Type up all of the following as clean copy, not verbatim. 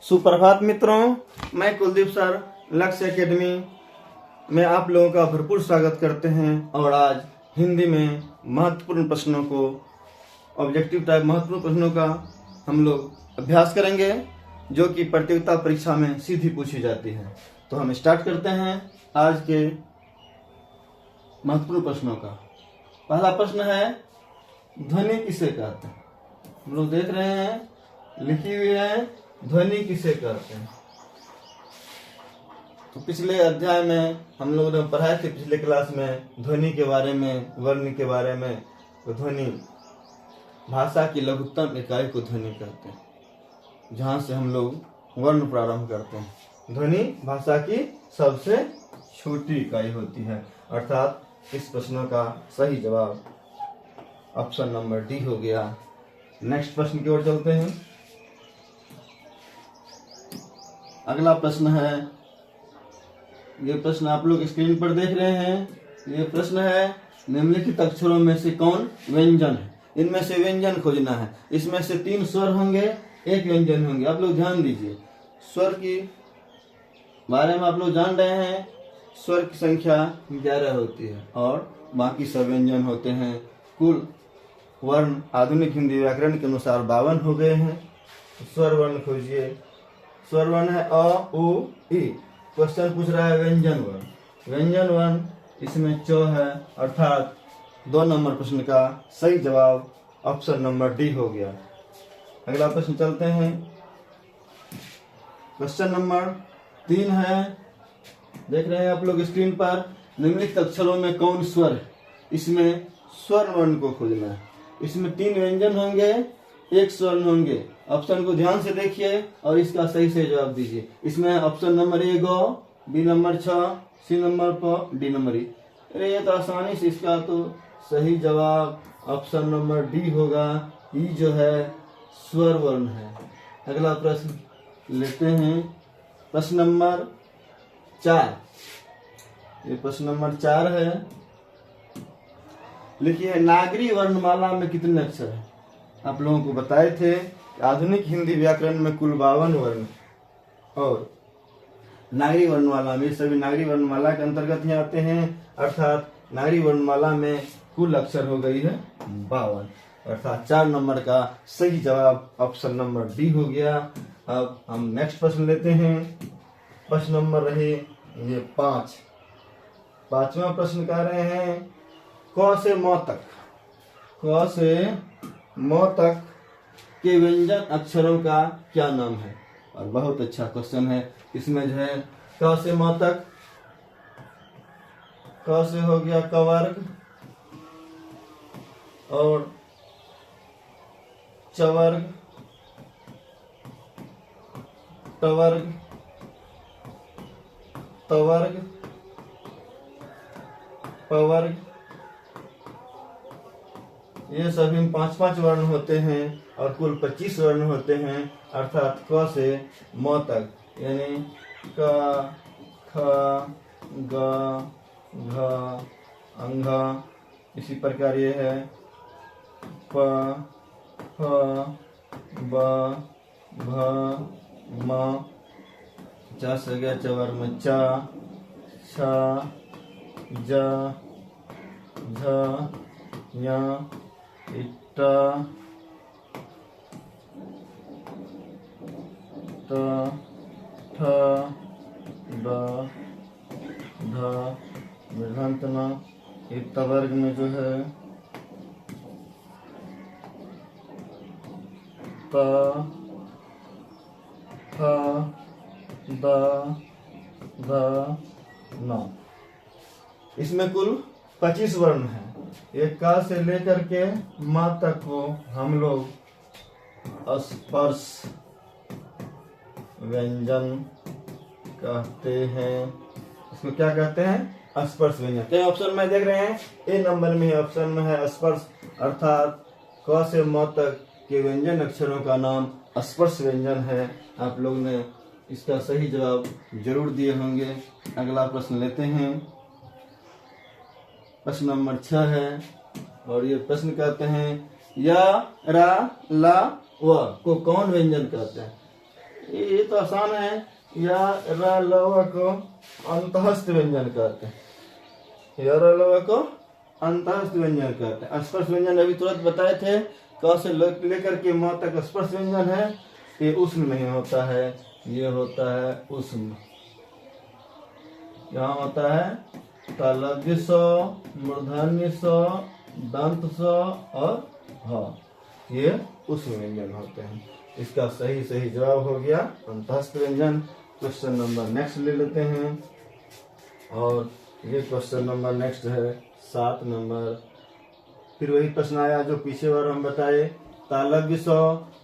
सुप्रभात मित्रों, मैं कुलदीप सर लक्ष्य एकेडमी में आप लोगों का भरपूर स्वागत करते हैं। और आज हिंदी में महत्वपूर्ण प्रश्नों को, ऑब्जेक्टिव टाइप महत्वपूर्ण प्रश्नों का हम लोग अभ्यास करेंगे, जो कि प्रतियोगिता परीक्षा में सीधी पूछी जाती है। तो हम स्टार्ट करते हैं आज के महत्वपूर्ण प्रश्नों का। पहला प्रश्न है, ध्वनि किसे कहते हैं? हम लोग देख रहे हैं, लिखी हुई है, ध्वनि किसे कहते हैं। तो पिछले अध्याय में हम लोगों ने पढ़ाए थे, पिछले क्लास में, ध्वनि के बारे में, वर्ण के बारे में। तो ध्वनि भाषा की लघुत्तम इकाई को ध्वनि कहते हैं, जहां से हम लोग वर्ण प्रारंभ करते हैं। ध्वनि भाषा की सबसे छोटी इकाई होती है। अर्थात इस प्रश्न का सही जवाब ऑप्शन नंबर डी हो गया। नेक्स्ट प्रश्न की ओर चलते हैं। अगला प्रश्न है, ये प्रश्न आप लोग स्क्रीन पर देख रहे हैं। ये प्रश्न है, निम्नलिखित अक्षरों में से कौन व्यंजन है? इनमें से व्यंजन खोजना है। इसमें से 3 स्वर होंगे, 1 व्यंजन होंगे। आप लोग ध्यान दीजिए, स्वर की बारे में आप लोग जान रहे हैं। स्वर की संख्या 11 होती है और बाकी सब व्यंजन होते हैं। कुल वर्ण आधुनिक हिंदी व्याकरण के अनुसार 52 हो गए हैं। स्वर वर्ण खोजिए। स्वर वर्ण है अ, उ, ई। क्वेश्चन पूछ रहा है व्यंजन वर्ण। व्यंजन वर्ण इसमें च है, अर्थात 2 नंबर प्रश्न का सही जवाब ऑप्शन नंबर डी हो गया। अगला प्रश्न चलते हैं। क्वेश्चन नंबर 3 है, देख रहे हैं आप लोग स्क्रीन पर। निम्नलिखित अक्षरों में कौन स्वर है? इसमें स्वर वर्ण को खोजना है। इसमें 3 व्यंजन होंगे, 1 स्वर्ण होंगे। ऑप्शन को ध्यान से देखिए और इसका सही से जवाब दीजिए। इसमें option number A go, B number 6, C number प, डी नंबर ई। अरे ये तो आसानी से, इसका तो सही जवाब ऑप्शन नंबर डी होगा। ई जो है स्वर वर्ण है। अगला प्रश्न लेते हैं, प्रश्न नंबर 4। ये प्रश्न नंबर 4 है। लिखिए, नागरी वर्णमाला में कितने अक्षर हैं? आप लोगों को बताए थे आधुनिक हिंदी व्याकरण में कुल 52 वर्ण, और नागरी वर्णमाला में सभी नागरी वर्णमाला के अंतर्गत ही आते हैं। अर्थात नागरी वर्णमाला में कुल अक्षर हो गई है 52। अर्थात 4 नंबर का सही जवाब ऑप्शन नंबर डी हो गया। अब हम नेक्स्ट प्रश्न लेते हैं। प्रश्न नंबर रहे ये 5। 5वां प्रश्न कह रहे हैं, क से म तक, क से म तक के व्यंजन अक्षरों का क्या नाम है? और बहुत अच्छा क्वेश्चन है। इसमें जो है क से म तक, क से हो गया क वर्ग, और च वर्ग, ट वर्ग, त वर्ग, प वर्ग। ये सभी 5-5 वर्ण होते हैं और कुल 25 वर्ण होते हैं। अर्थात क से म तक, यानी क, ख, ग, घ, अंघ। इसी प्रकार ये है प, फ, ब, भ, म। च से गया च वर्ग में च, छ, ज, झ, ञ, ट, ठ, ड, ढ, वृद्धंत न। इत वर्ग में जो है त, थ, द, ध, न। इसमें कुल 25 वर्ण है। एक का से लेकर के म तक को हम लोग स्पर्श व्यंजन कहते हैं। इसको क्या कहते हैं? स्पर्श व्यंजन। क्या ऑप्शन में देख रहे हैं? ए नंबर में ऑप्शन में है स्पर्श। अर्थात क से म तक के व्यंजन अक्षरों का नाम स्पर्श व्यंजन है। आप लोग ने इसका सही जवाब जरूर दिए होंगे। अगला प्रश्न लेते हैं। प्रश्न नंबर 6 है और ये प्रश्न कहते हैं, या, रा, ला, व को कौन व्यंजन कहते हैं? ये तो आसान है। या र लव को अंतःस्थ व्यंजन कहते हैं। या र लव को अंतःस्थ व्यंजन कहते हैं। स्पर्श व्यंजन अभी तुरंत बताए थे, क से लेकर के म तक स्पर्श व्यंजन है, ये उष्ण नहीं होता है, ये होता है उष्ण। यहाँ होता है तालव्य स, मूर्धन्य स, दंत स और ह, ये उष्ण व्यंजन होते हैं। इसका सही जवाब हो गया अंतःस्थ व्यंजन। क्वेश्चन नंबर नेक्स्ट ले लेते हैं, और ये क्वेश्चन नंबर नेक्स्ट है 7 नंबर। फिर वही प्रश्न आया जो पीछे बार हम बताए, तालव्य स,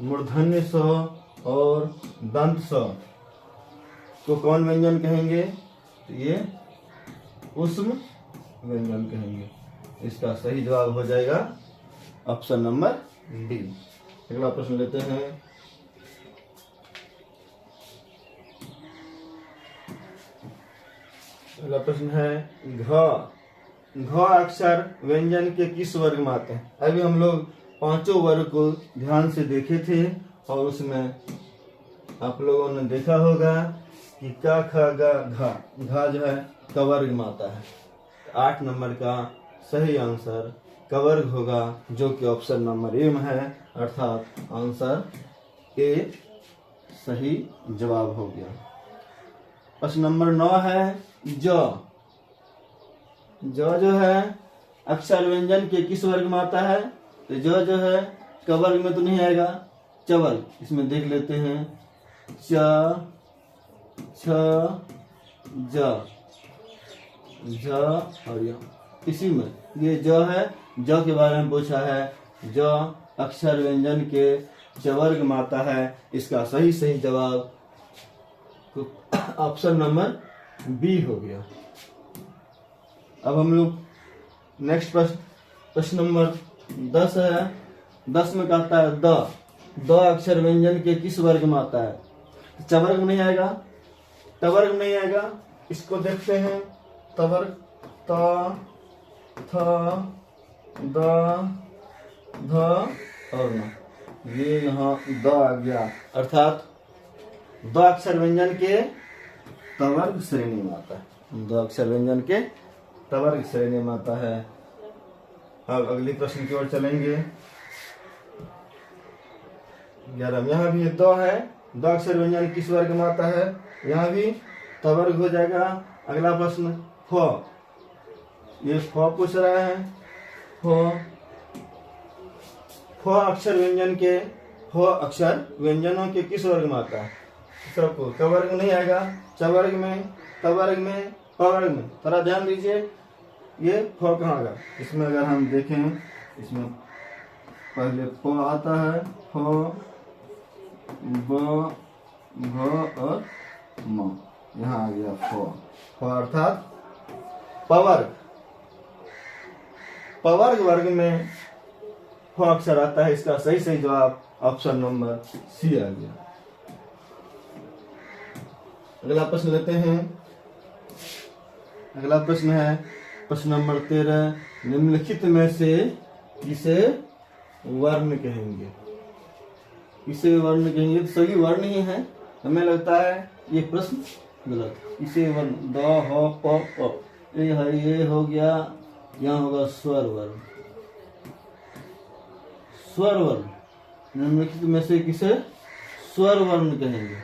मूर्धन्य स और दंत स को कौन व्यंजन कहेंगे? तो ये उष्ण व्यंजन कहेंगे। इसका सही जवाब हो जाएगा ऑप्शन नंबर डी। अगला प्रश्न लेते हैं। अगला प्रश्न है घ अक्षर व्यंजन के किस वर्ग में आते हैं? अभी हम लोग पांचों वर्ग को ध्यान से देखे थे, और उसमें आप लोगों ने देखा होगा कि क ख ग घ जो है क वर्ग में आता है। 8 नंबर का सही आंसर क वर्ग होगा, जो कि ऑप्शन नंबर ए में है, अर्थात आंसर ए सही जवाब हो गया। प्रश्न नंबर 9 है ज जो है अक्षर व्यंजन के किस वर्ग में आता है? तो जो है क वर्ग में तो नहीं आएगा, च वर्ग। इसमें देख लेते हैं, च छ ज और य, इसी में ये ज है, ज के बारे में पूछा है। ज अक्षर व्यंजन के च वर्ग में आता है। इसका सही जवाब ऑप्शन नंबर बी हो गया। अब हम लोग नेक्स्ट प्रश्न नंबर 10 है। 10 में कहता है द अक्षर व्यंजन के किस वर्ग में आता है? च वर्ग में नहीं आएगा, ट वर्ग में नहीं आएगा। इसको देखते हैं, त वर्ग त थ द ध और न, ये यहाँ द आ गया, अर्थात द अक्षर व्यंजन के त वर्ग श्रेणी में आता है। द अक्षर व्यंजन के त वर्ग श्रेणी में आता है। अब अगली प्रश्न की ओर चलेंगे। 11 यहाँ भी द है, द अक्षर व्यंजन किस वर्ग में आता है? यहाँ भी त वर्ग हो जाएगा। अगला प्रश्न फ, ये फ पूछ रहा है। फ अक्षर व्यंजन के, फ अक्षर व्यंजनों के किस वर्ग में आता है? सबको क वर्ग में नहीं आएगा, च वर्ग में, त वर्ग में, प वर्ग में। थोड़ा ध्यान दीजिए, ये फ कहाँ आएगा? इसमें अगर हम देखें, इसमें पहले फ आता है, फ ब घ और म, यहाँ आ गया फ अर्थात पवर्ग। पवर्ग वर्ग में फ अक्षर आता है। इसका सही जवाब ऑप्शन नंबर सी आ गया। अगला प्रश्न लेते हैं। अगला प्रश्न है प्रश्न नंबर 13, निम्नलिखित में से किसे वर्ण कहेंगे? किसे वर्ण कहेंगे? तो सभी वर्ण ही हैं। हमें लगता है ये प्रश्न गलत। किसे वर्ण, द ह प प, ये है, ये हो गया, यहाँ होगा स्वर वर्ण। स्वर वर्ण निम्नलिखित में से किसे स्वर वर्ण कहेंगे?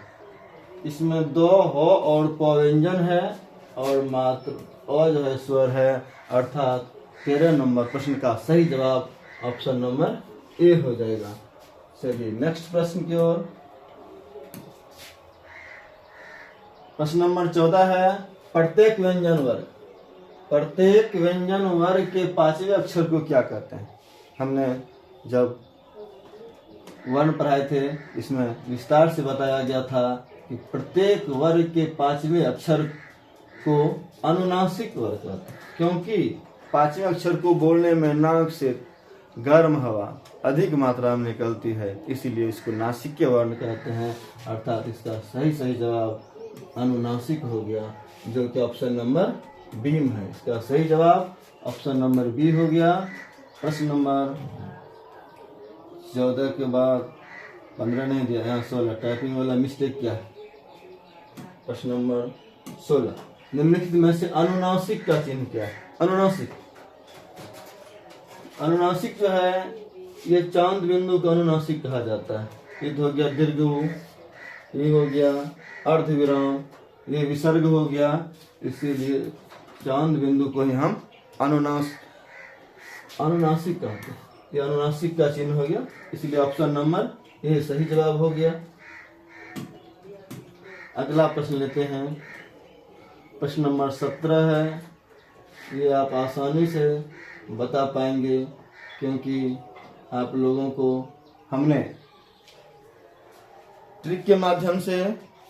इसमें द ह और प व्यंजन है, और मात्र अ जो है स्वर है, अर्थात 13 नंबर प्रश्न का सही जवाब ऑप्शन नंबर ए हो जाएगा। चलिए नेक्स्ट प्रश्न की ओर। प्रश्न नंबर 14 है, प्रत्येक व्यंजन वर्ग। प्रत्येक व्यंजन वर्ग के 5वें अक्षर को क्या कहते हैं? हमने जब वर्ण पढ़ाए थे, इसमें विस्तार से बताया गया था कि प्रत्येक वर्ग के 5वें अक्षर को अनुनासिक वर्ग कहते हैं, क्योंकि 5वें अक्षर को बोलने में नाक से गर्म हवा अधिक मात्रा में निकलती है, इसीलिए इसको नासिक्य वर्ण कहते हैं। अर्थात इसका सही जवाब अनुनासिक हो गया, जो कि ऑप्शन नंबर बी में है। इसका सही जवाब ऑप्शन नंबर बी हो गया। प्रश्न नंबर 14 के बाद 15 नहीं दिया, यहाँ 16। टाइपिंग वाला मिस्टेक क्या है? प्रश्न नंबर 16, निम्नलिखित में से अनुनासिक का चिन्ह क्या है? अनुनासिक, अनुनासिक जो है ये चांद बिंदु का अनुनासिक कहा जाता है। ये तो हो गया दीर्घ, ये हो गया अर्ध विराम, ये विसर्ग हो गया, इसीलिए चांद बिंदु को ही हम अनुनासिक कहते हैं। ये अनुनासिक का चिन्ह हो गया, इसलिए ऑप्शन नंबर ये सही जवाब हो गया। अगला प्रश्न लेते हैं, प्रश्न नंबर 17 है। ये आप आसानी से बता पाएंगे क्योंकि आप लोगों को हमने ट्रिक के माध्यम से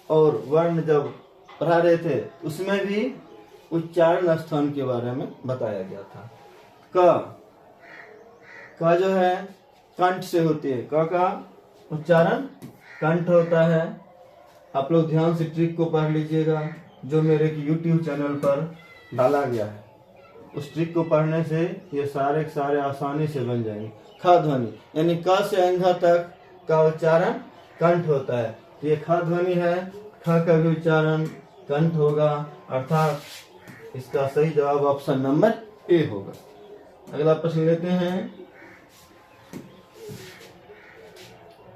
और वर्ण जब पढ़ा रहे थे उसमें भी उच्चारण स्थान के बारे में बताया गया था। का जो है कंठ से होती है, का उच्चारण कंठ होता है। आप लोग ध्यान से ट्रिक को पढ़ लीजिएगा जो मेरे YouTube चैनल पर डाला गया है। उस ट्रिक को पढ़ने से ये सारे के सारे आसानी से बन जाएंगे। ख ध्वनि यानी क से अंधा तक का उच्चारण कंठ होता है। ये ख ध्वनि है, ख का भी उच्चारण कंठ होगा, अर्थात इसका सही जवाब ऑप्शन नंबर ए होगा। अगला प्रश्न लेते हैं,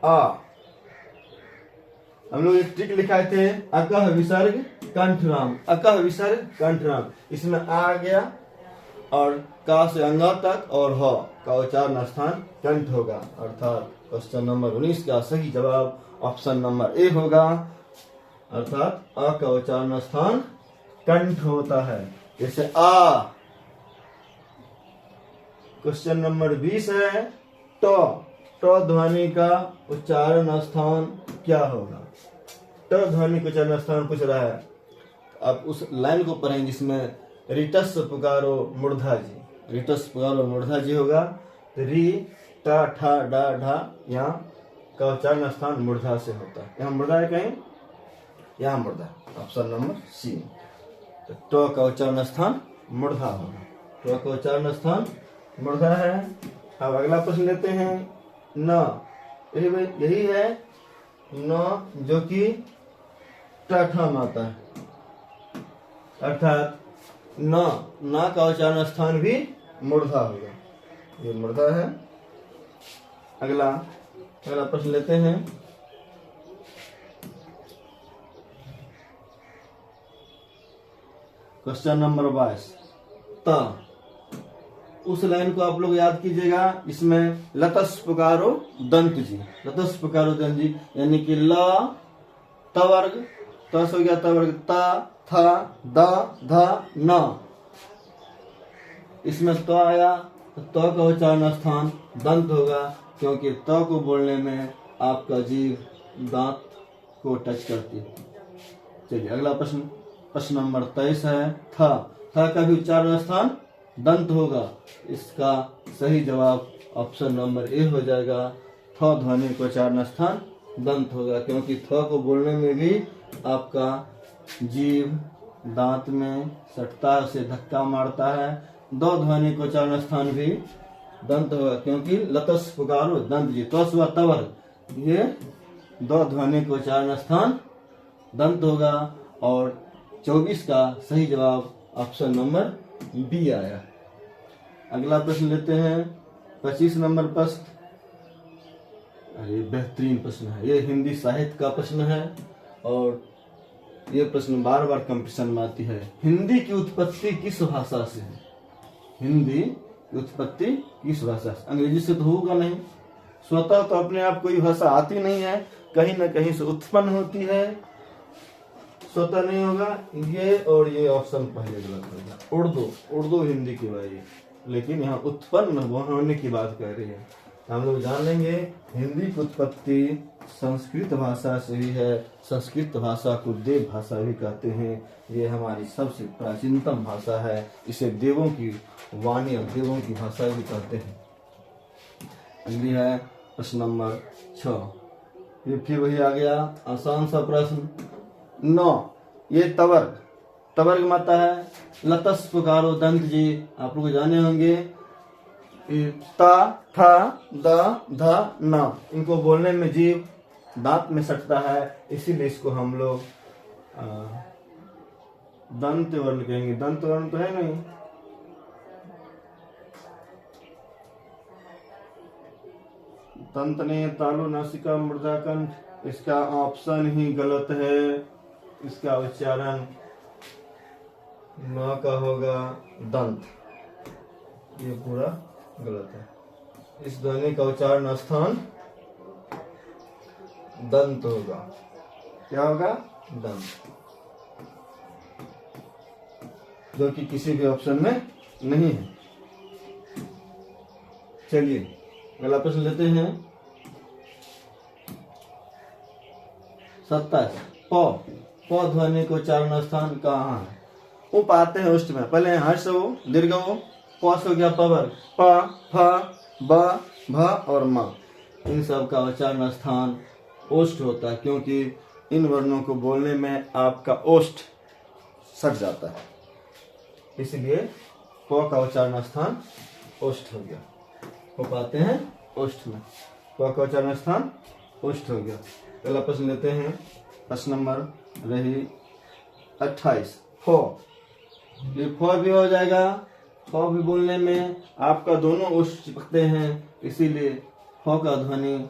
आ। हम लोग एक ट्रिक लिखाए थे, अकह विसर्ग कंठराम, अकह विसर्ग कंठराम। इसमें आ गया और का से अंगा तक और ह का उच्चारण स्थान कंठ होगा, अर्थात क्वेश्चन नंबर 19 का सही जवाब ऑप्शन नंबर ए होगा, अर्थात अ का उच्चारण स्थान कंठ होता है। जैसे आ। क्वेश्चन नंबर 20 है, ट ध्वनि का उच्चारण स्थान क्या होगा? ट ध्वनि का उच्चारण स्थान पूछ रहा है। आप उस लाइन को पढ़ें जिसमें रिटस पुकारो मूर्धा जी, रिटस पुकारो मूर्धा जी होगा। तो री टा ठा डा ढा, यहाँ का उच्चारण स्थान मूर्धा से होता है। यहाँ मूर्धा है कहीं, यहाँ मूर्धा, ऑप्शन नंबर सी। तो ट का उच्चारण स्थान मूर्धा होगा, ट का उच्चारण स्थान मूर्धा है। अब अगला प्रश्न लेते हैं, न। यही है न जो कि टाठा में आता है, अर्थात न का उच्चारण स्थान भी मूर्धा होगा, ये मूर्धा है। अगला प्रश्न लेते हैं, क्वेश्चन नंबर 22, त। उस लाइन को आप लोग याद कीजिएगा, इसमें लतस पुकारो दंत जी, लतस पुकारो दंत जी, यानी कि ल तवर्ग, तस हो गया तवर्ग, ता था दा धा न। इसमें त आया तो त का उच्चारण स्थान दंत होगा, क्योंकि त को बोलने में आपका जीभ दांत को टच करती है। चलिए अगला प्रश्न, प्रश्न नंबर 23 है, था का भी उच्चारण स्थान दंत होगा। इसका सही जवाब ऑप्शन नंबर ए हो जाएगा। थ ध्वनि का उच्चारण स्थान दंत होगा, क्योंकि थ को बोलने में भी आपका जीभ दांत में सटता है, उसे धक्का मारता है। द ध्वनि का उच्चारण स्थान भी दंत होगा, क्योंकि लतस पुकारो दंत जी, त्वस व तवर, ये द ध्वनि का उच्चारण स्थान दंत होगा। और 24 का सही जवाब ऑप्शन नंबर बी आया। अगला प्रश्न लेते हैं, 25 नंबर प्रश्न। अरे बेहतरीन प्रश्न है, ये हिंदी साहित्य का प्रश्न है और ये प्रश्न बार बार कंपटीशन में आती है। हिंदी की उत्पत्ति किस भाषा से है? हिंदी की उत्पत्ति किस भाषा से? अंग्रेजी से तो होगा नहीं, स्वतः तो अपने आप कोई भाषा आती नहीं है, कहीं ना कहीं से उत्पन्न होती है, स्वतः नहीं होगा। ये और ये ऑप्शन पहले गलत होगा। उर्दू हिंदी की बात है, लेकिन यहाँ उत्पन्न होने की बात कर रही है। हम लोग जान लेंगे हिंदी की उत्पत्ति संस्कृत भाषा से ही है। संस्कृत भाषा को देव भाषा भी कहते हैं। ये हमारी सबसे प्राचीनतम भाषा है। इसे देवों की वाणी और देवों की भाषा भी कहते हैं। अगली है प्रश्न नंबर 6। ये फिर वही आ गया आसान सा प्रश्न। 9, ये तवर्ग माता है। लतस पुकारो दंत जी आप लोग जाने होंगे। ता था दा धा न, इनको बोलने में जीव दांत में सटता है, इसीलिए इसको हम लोग दंत वर्ण कहेंगे। दंत वर्ण तो है नहीं, दंत नहीं, तालु, नासिका, मूर्धाकंठ, इसका ऑप्शन ही गलत है। इसका उच्चारण न का होगा दंत, ये पूरा गलत है। इस ध्वनि का उच्चारण स्थान दंत होगा। क्या होगा? दंत, जो कि किसी भी ऑप्शन में नहीं है। चलिए अगला प्रश्न लेते हैं। 27 प ध्वनि को उच्चारण स्थान कहाँ है? उप आते हैं उष्ट में। पहले हर्ष हो, दीर्घ हो, पौष हो गया पवर, प, फ, ब, भ और म। इन सब का उच्चारण स्थान ओष्ठ होता है, क्योंकि इन वर्णों को बोलने में आपका ओष्ठ सट जाता है, इसलिए प का उच्चारण स्थान ओष्ठ हो गया। हो पाते हैं ओष्ठ में, प का उच्चारण स्थान ओष्ठ हो गया। अगला प्रश्न लेते हैं। प्रश्न नंबर रही 28 फ। ये फ भी हो जाएगा। फ भी बोलने में आपका दोनों ओष्ठ चिपकते हैं, इसीलिए फ का ध्वनि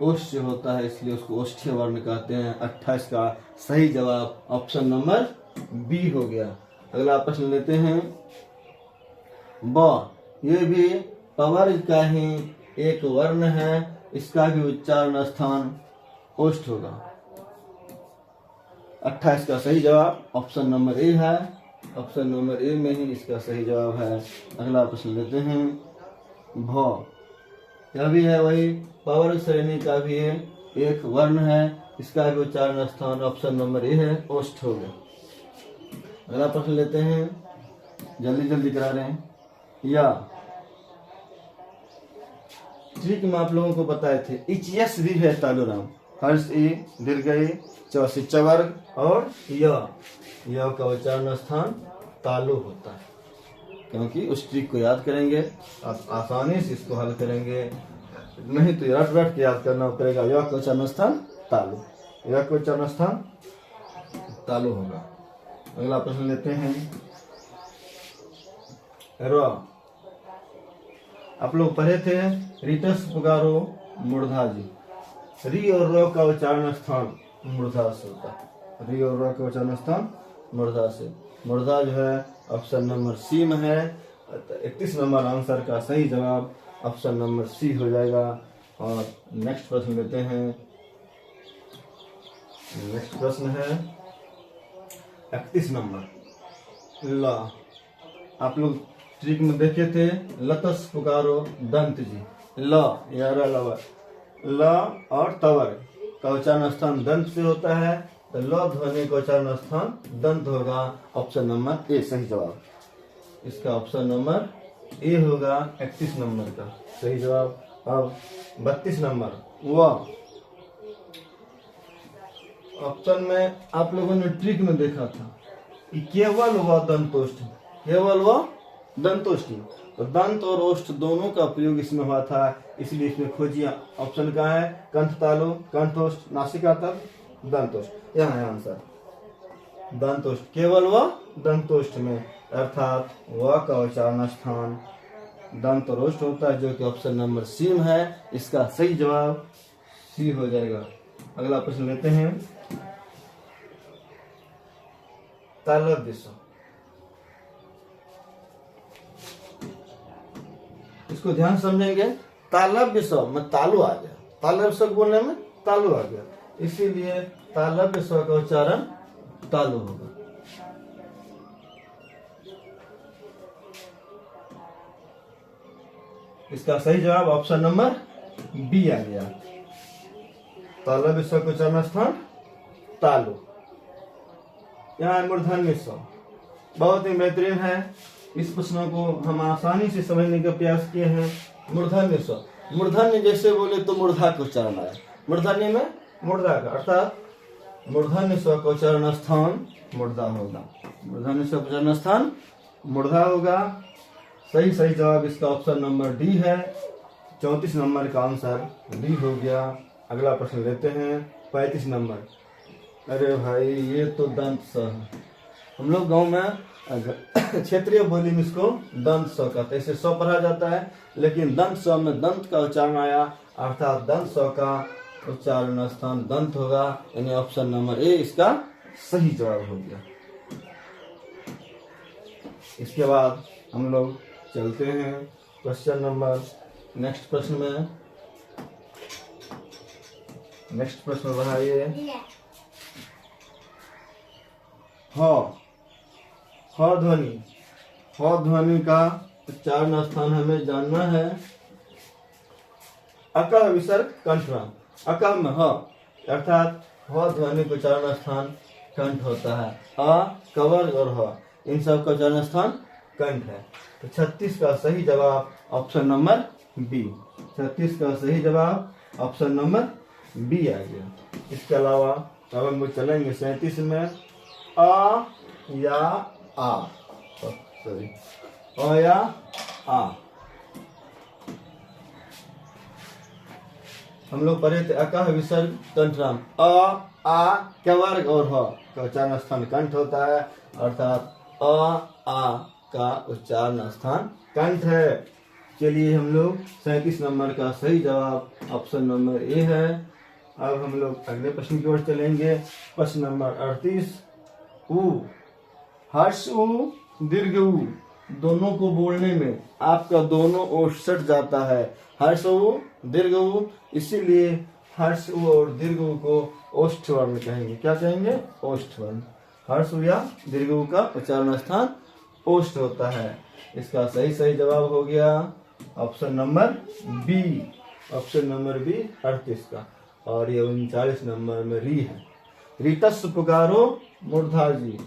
ओष्ठ होता है, इसलिए उसको ओष्ठीय वर्ण कहते हैं। 28 का सही जवाब ऑप्शन नंबर बी हो गया। अगला प्रश्न लेते हैं। ब, ये भी पवर्ग का ही एक वर्ण है, इसका भी उच्चारण स्थान ओष्ठ होगा। 28 का सही जवाब ऑप्शन नंबर ए है। ऑप्शन नंबर ए में ही इसका सही जवाब है। अगला प्रश्न लेते हैं। भ, यह भी है वही पवर्ग श्रेणी का भी एक वर्ण है, इसका भी उच्चारण स्थान ऑप्शन नंबर ए है, ओष्ठ हो गया। अगला प्रश्न लेते हैं, जल्दी जल्दी करा रहे हैं। या ट्रिक में आप लोगों को बताए थे, इचयस भी है तालुराम, हर्ष ई, दीर्घ ई, चौसी चवर्ग और य का उच्चारण स्थान तालु होता है। क्योंकि उस ट्रिक को याद करेंगे आप आसानी से इसको हल करेंगे, नहीं तो रट रट के याद करना पड़ेगा। य का उच्चारण स्थान तालु, य का उच्चारण स्थान तालु होगा। अगला प्रश्न लेते हैं। र, आप लोग पढ़े थे रिटस पुकारो मूर्धा जी। री और र का उच्चारण स्थान मूर्धा से होता है। री और र का उच्चारण स्थान मूर्धा से। मूर्धा जो है ऑप्शन नंबर सी में है। 31 नंबर आंसर का सही जवाब ऑप्शन नंबर सी हो जाएगा। और नेक्स्ट प्रश्न लेते हैं। नेक्स्ट प्रश्न है 31 नंबर। ल, आप लोग ट्रिक में देखे थे, लतस पुकारो दंत जी। ल या र, ल और तवर का उच्चारण स्थान दंत से होता है, तो ल ध्वनि का उच्चारण स्थान दंत होगा। ऑप्शन नंबर ए सही जवाब। इसका ऑप्शन नंबर ए होगा 31 नंबर का सही जवाब। अब 32 नंबर व, ऑप्शन में आप लोगों ने ट्रिक में देखा था कि केवल व दंतोष्ठ, केवल व दंतोष्ठ, तो दंत और ओष्ठ दोनों का प्रयोग इसमें हुआ था, इसलिए इसमें खोजिए ऑप्शन कहाँ है। कंठ तालु, कंठोष्ठ, नासिका तल, दंतोष्ठ। यहाँ है आंसर दंतोष्ठ, केवल व दंतोष्ठ में, अर्थात व का उच्चारण स्थान दंत और ओष्ठ होता है, जो कि ऑप्शन नंबर सी में है। इसका सही जवाब सी हो जाएगा। अगला प्रश्न लेते हैं। तालव्य स्व, इसको ध्यान समझेंगे। तालव्य स्व में तालु आ गया, तालव्य स्व बोलने में तालु आ गया, इसीलिए तालव्य स्व का उच्चारण तालु होगा। इसका सही जवाब ऑप्शन नंबर बी आ गया। तालव्य स्व का उच्चारण स्थान तालु। यहाँ मूर्धन्य स्व बहुत ही बेहतरीन है। इस प्रश्न को हम आसानी से समझने का प्रयास किए हैं। मूर्धन्य स्व, मूर्धन्य जैसे बोले तो मूर्धा का उच्चारण आया, मूर्धन्य में मूर्धा का, अर्थात मूर्धन्य स्व का उच्चारण स्थान मूर्धा होगा। मूर्धन्य स्व का उच्चारण स्थान मूर्धा होगा। सही जवाब इसका ऑप्शन नंबर डी है। 34 नंबर का आंसर डी हो गया। अगला प्रश्न लेते हैं 35 नंबर। अरे भाई ये तो दंत स है। हम लोग गांव में क्षेत्रीय बोली में इसको दंत स कहते हैं। इसे स पढ़ा जाता है, लेकिन दंत स में दंत का उच्चारण आया, अर्थात दंत स का उच्चारण स्थान दंत होगा, यानी ऑप्शन नंबर ए इसका सही जवाब हो गया। इसके बाद हम लोग चलते हैं क्वेश्चन नंबर नेक्स्ट प्रश्न में। नेक्स्ट प्रश्न बढ़ाइए। ह ध्वनि, ह ध्वनि का उच्चारण स्थान हमें जानना है। अकह विसर्ग कंठराम, अकह में ह अर्थात ह ध्वनि का उच्चारण स्थान कंठ होता है। अ कवर्ग और ह इन सब का उच्चारण स्थान कंठ है। तो 36 का सही जवाब ऑप्शन नंबर बी। 36 का सही जवाब ऑप्शन नंबर बी आ गया। इसके अलावा अब हम लोग चलेंगे 37 में। अ या आ, सॉरी, अ या आ। हम लोग पढ़े थे अकह विसर्ग कंठराम। अ आ कवर्ग और ह का उच्चारण स्थान कंठ होता है, अर्थात अ आ का उच्चारण स्थान कंठ है। चलिए हम लोग 37 नंबर का सही जवाब ऑप्शन नंबर ए है। अब हम लोग अगले प्रश्न की ओर चलेंगे। प्रश्न नंबर 38। उ, हर्ष उ दीर्घ उ दोनों को बोलने में आपका दोनों ओष्ठ सट जाता है। हर्ष उ दीर्घ उ, इसीलिए हर्ष उ और दीर्घ उ को ओष्ठ वर्ण कहेंगे। क्या कहेंगे? ओष्ठ वर्ण। हर्ष उ या दीर्घ उ का उच्चारण स्थान ओष्ठ होता है। इसका सही जवाब हो गया option number B. Option number B 38 का। और ये 39 नंबर में री है। रीतस पुकारो मूर्धा जी,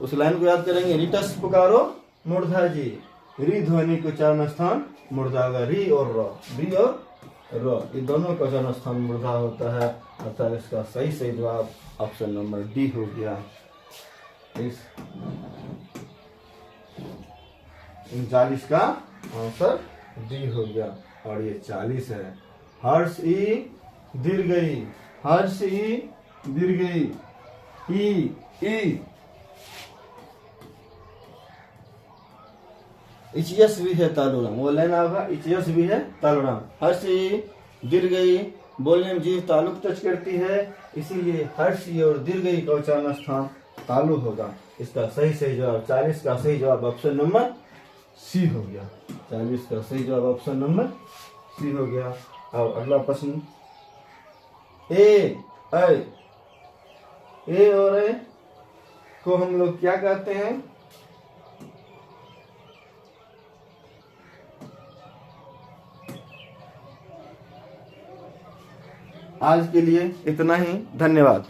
उस लाइन को याद करेंगे। रीतस पुकारो मूर्धा जी, री ध्वनि को उच्चारण स्थान मूर्धा होगा। री और री और र ये दोनों का उच्चारण स्थान मूर्धा होता है, अर्थात इसका सही जवाब ऑप्शन नंबर डी हो गया। इस 39 का आंसर डी हो गया। और ये 40 है। हर्ष ई दीर्घ ई, हर्ष ई दीर्घ ई, इचयस भी है तालुराम, वो लेना होगा। इचयस भी है तालुराम। हर्ष ई दीर्घ ई, बोलने में जीभ तालु टच करती है, इसीलिए हर्ष ई और दीर्घ ई का उच्चारण स्थान तालु होगा। इसका सही जवाब 40 का सही जवाब ऑप्शन नंबर सी हो गया। 40 का सही जवाब ऑप्शन नंबर सी हो गया। अब अगला प्रश्न। ए और ए को हम लोग क्या कहते हैं? आज के लिए इतना ही। धन्यवाद।